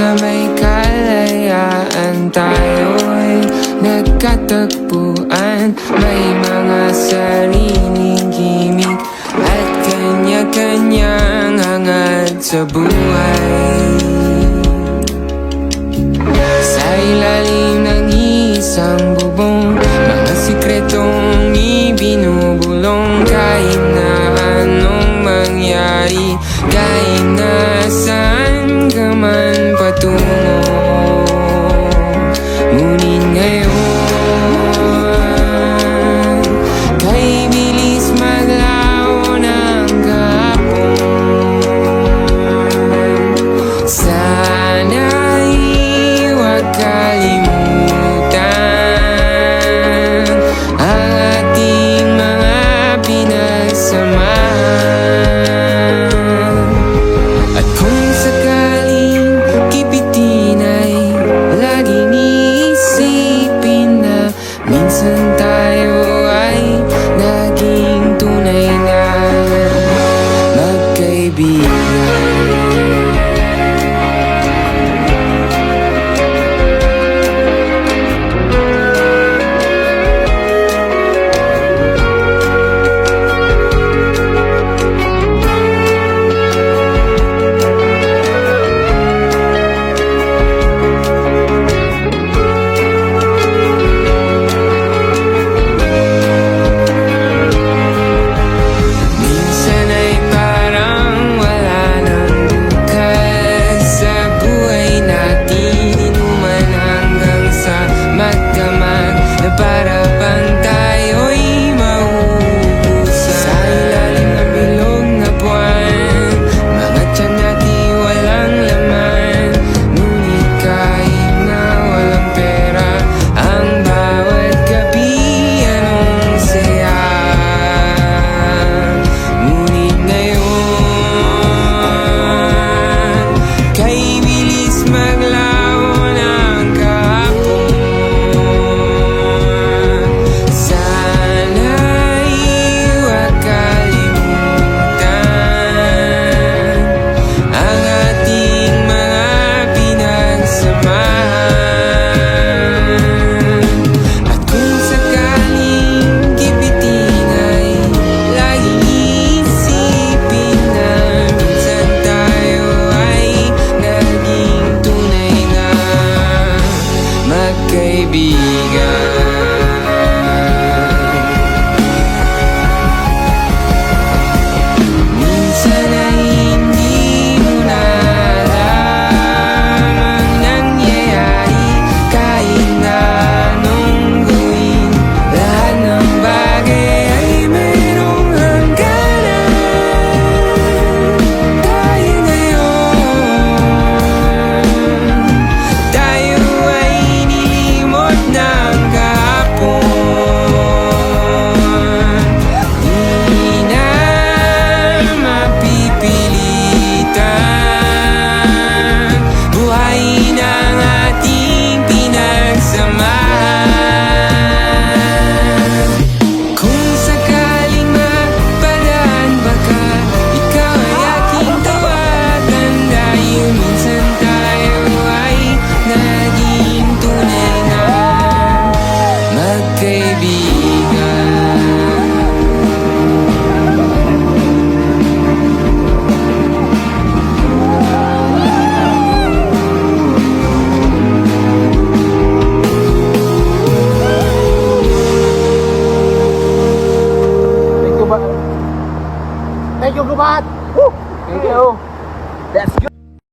sa may kalayaan tayo'y nagkatagpuan. May mga sariling gimik at kanya-kanyang hangad sa buhay. Sa ilalim ng isang bubong, mga sikretong ibinubulong. Kahit na anong mangyari, kahit na saan ka man patungo, ngunit ngayon, kay bilis maglaho ng kahapon. Sana'y huwag kalimutan ang ating mga pinagsamahan. At kung sakaling kipitin ay laging iisipin na minsan tayo ay naging tunay na magkaibigan. Para bang tayo'y mauubusan sa ilalim ng bilog na buwan. Mga tiyan natin walang laman, ngunit kahit na walang pera, ang bawat gabi anong saya. Ngunit ngayon, kay bilis maglaho ng kahapon. Minsan ay hindi mo na alam ang nangyayari. Kahit na anong gawin, lahat ng bagay ay mayroong hangganan. Dahil ngayon, tayo ay nilimot ng kahapon. Di na mapipilitan buhayin ang ating pinagsamahan. Kung sakaling mapadaan baka ikaw ay aking tawagan. Dahil minsan tayo ay naging tunay na magkaibigan. Thank you, Kubat. Thank you. That's good.